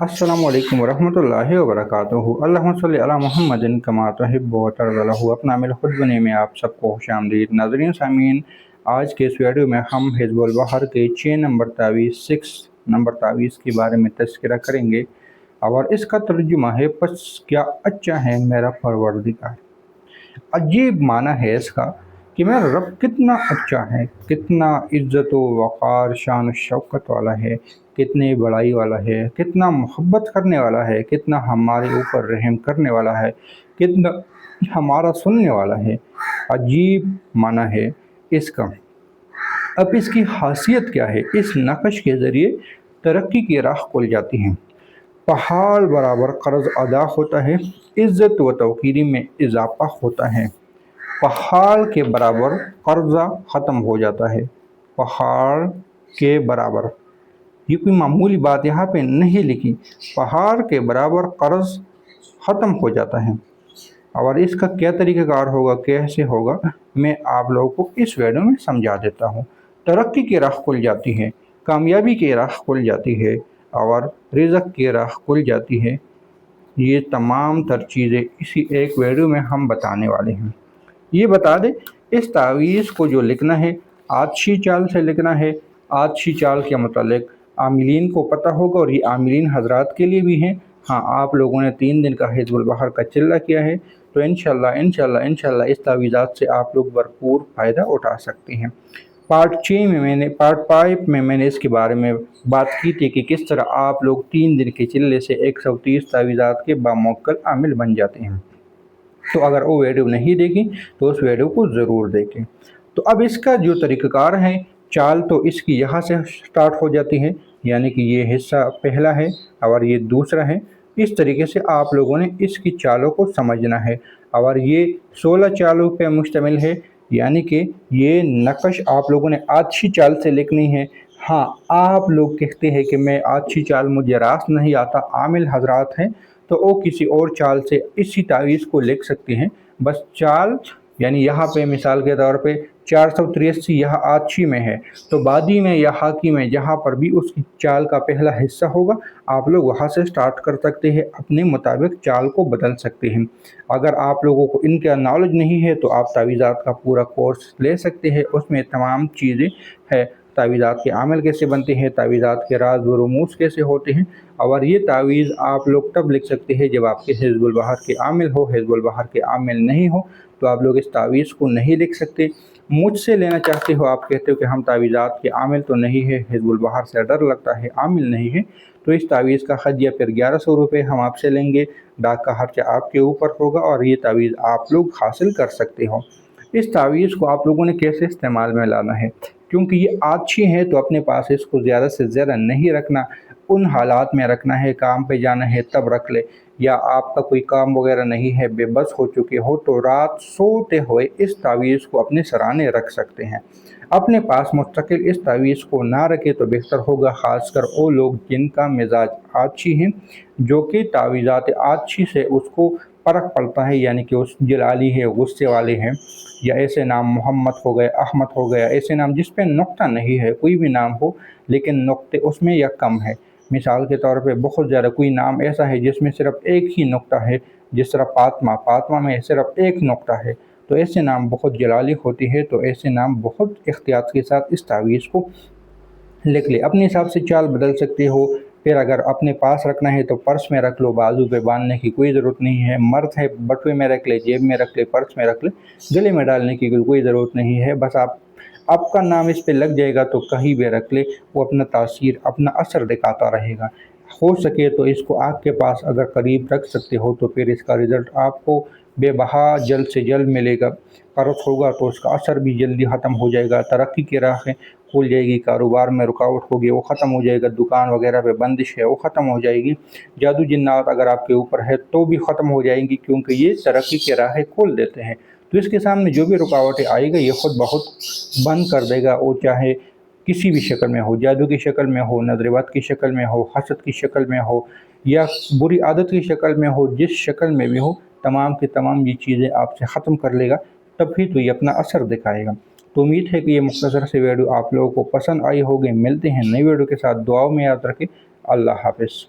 अस्सलामु अलैकुम वरहमतुल्लाहि वबरकातुहू। अल्लाहुम्मा सल्लि अला मुहम्मदिन कमा तुहिब्बु व तर्ज़ा। अपना मिल खुद बने में आप सबको खुशामदीद। नाज़रीन सामीन, आज के इस वीडियो में हम हिज़्बुल बहर के 6 नंबर तावीज़ 6 नंबर तावीज़ के बारे में तज़किरा करेंगे और इसका तर्जुमा है, बस क्या अच्छा है मेरा परवरदिगार। अजीब माना है इसका कि मेरा रब कितना अच्छा है, कितना इज़्ज़त व वक़ार, शान व शौकत वाला है, कितनी बड़ाई वाला है, कितना मोहब्बत करने वाला है, कितना हमारे ऊपर रहम करने वाला है, कितना हमारा सुनने वाला है। अजीब माना है इसका। अब इसकी खासियत क्या है? इस नक़श के ज़रिए तरक्की की राह खुल जाती है, पहाड़ बराबर कर्ज अदा होता है, इज़्ज़त व तौक़ीर में इजाफ़ा होता है, पहाड़ के बराबर कर्जा ख़त्म हो जाता है। पहाड़ के बराबर, ये कोई मामूली बात यहाँ पे नहीं लिखी, पहाड़ के बराबर कर्ज ख़त्म हो जाता है। और इसका क्या तरीक़ाकार होगा, कैसे होगा, मैं आप लोगों को इस वीडियो में समझा देता हूँ। तरक्की की राह खुल जाती है, कामयाबी की राह खुल जाती है और रिज़्क़ की राह खुल जाती है। ये तमाम तर चीज़ें इसी एक वीडियो में हम बताने वाले हैं। ये बता दें, इस तावीज़ को जो लिखना है आछी चाल से लिखना है। आछी चाल के मुतालिक आमिलीन को पता होगा और ये आमिलीन हजरात के लिए भी हैं। हाँ, आप लोगों ने 3 दिन का हिज़्बुल बहर का चिल्ला किया है तो इंशाल्लाह इस तावीज़ात से आप लोग भरपूर फ़ायदा उठा सकते हैं। पार्ट 5 में मैंने इसके बारे में बात की थी कि किस तरह आप लोग 3 दिन के चिल्ले से 130 तावीज़ात के बामौक्कल आमिल बन जाते हैं। तो अगर वो वीडियो नहीं देखी तो उस वीडियो को ज़रूर देखें। तो अब इसका जो तरीक़ाकार है, चाल तो इसकी यहाँ से स्टार्ट हो जाती है, यानी कि ये हिस्सा पहला है और ये दूसरा है। इस तरीके से आप लोगों ने इसकी चालों को समझना है और ये 16 चालों पे मुश्तमिल है, यानी कि ये नक़श आप लोगों ने अच्छी चाल से लिखनी है। हाँ, आप लोग कहते हैं कि मैं अच्छी चाल मुझे रास नहीं आता, आमिल हजरात हैं, तो वो किसी और चाल से इसी तावीज़ को लिख सकते हैं। बस चाल, यानी यहाँ पे मिसाल के तौर पे 483 यहाँ आछी में है, तो बादी में या हाकी में जहाँ पर भी उसकी चाल का पहला हिस्सा होगा, आप लोग वहाँ से स्टार्ट कर सकते हैं, अपने मुताबिक चाल को बदल सकते हैं। अगर आप लोगों को इनका नॉलेज नहीं है तो आप तावीज़ात का पूरा कोर्स ले सकते हैं, उसमें तमाम चीज़ें है। तावीज़ात के आमल कैसे बनते हैं, तावीज़ात के राज व रुमूज़ कैसे होते हैं, और ये तावीज़ आप लोग तब लिख सकते हैं जब आपके हिज़्बुल बहर के आमिल हो। हिज़्बुल बहर के आमिल नहीं हो तो आप लोग इस तावीज़ को नहीं लिख सकते। मुझसे लेना चाहते हो, आप कहते हो कि हम तावीज़ात के आमिल तो नहीं है, हिज़्बुल बहर से डर लगता है, आमिल नहीं है, तो इस तावीज़ का खर्च या फिर 1100 रुपये हम आपसे लेंगे। डाक का खर्चा आपके ऊपर होगा और ये तावीज़ आप लोग हासिल कर सकते हो। इस तावीज़ को आप लोगों ने कैसे इस्तेमाल में लाना है, क्योंकि ये अच्छी है तो अपने पास इसको ज़्यादा से ज़्यादा नहीं रखना, उन हालात में रखना है, काम पे जाना है तब रख ले, या आपका कोई काम वगैरह नहीं है, बेबस हो चुके हो, तो रात सोते हुए इस तावीज़ को अपने सराहने रख सकते हैं। अपने पास मुस्तकिल इस तावीज़ को ना रखें तो बेहतर होगा, ख़ासकर वो लोग जिनका मिजाज आछी है, जो कि तावीज़ात आछी से उसको फ़र्क पड़ता है, यानी कि उस जलाली है, गुस्से वाले हैं, या ऐसे नाम मोहम्मद हो गए, अहमद हो गया, ऐसे नाम जिस पे नुक्ता नहीं है, कोई भी नाम हो लेकिन नुक्ते उसमें या कम है। मिसाल के तौर पे बहुत ज़्यादा कोई नाम ऐसा है जिसमें सिर्फ़ एक ही नुक्ता है, जिस तरह फातिमा में सिर्फ़ एक नुक्ता है, तो ऐसे नाम बहुत जलाली होती है। तो ऐसे नाम बहुत एहतियात के साथ इस तावीज़ को लिख ले। अपने हिसाब से चाल बदल सकते हो। फिर अगर अपने पास रखना है तो पर्स में रख लो, बाजू पे बांधने की कोई ज़रूरत नहीं है। मर्द है, बटुए में रख ले, जेब में रख ले, पर्स में रख ले, गले में डालने की कोई ज़रूरत नहीं है। बस आपका नाम इस पे लग जाएगा तो कहीं भी रख ले, वो अपना तासीर, अपना असर दिखाता रहेगा। हो सके तो इसको आग के पास अगर करीब रख सकते हो तो फिर इसका रिज़ल्ट आपको बेबहा जल्द से जल्द मिलेगा। कर्ज होगा तो उसका असर भी जल्दी ख़त्म हो जाएगा, तरक्की की राहें खुल जाएगी, कारोबार में रुकावट होगी वो ख़त्म हो जाएगा, दुकान वगैरह पे बंदिश है वो ख़त्म हो जाएगी, जादू जिन्नात अगर आपके ऊपर है तो भी ख़त्म हो जाएंगी, क्योंकि ये तरक्की की राहें खोल देते हैं। तो इसके सामने जो भी रुकावटें आएगा ये ख़ुद ब खुद बंद कर देगा। वो चाहे किसी भी शक्ल में हो, जादू की शक्ल में हो, नज़रबद की शक्ल में हो, हसद की शक्ल में हो, या बुरी आदत की शक्ल में हो, जिस शक्ल में भी हो, तमाम की तमाम ये चीज़ें आपसे ख़त्म कर लेगा, तभी तो ये अपना असर दिखाएगा। तो उम्मीद है कि ये मुख्तसर से वीडियो आप लोगों को पसंद आई होगी। मिलते हैं नई वीडियो के साथ, दुआओं में याद रखें। अल्लाह हाफ़िज़।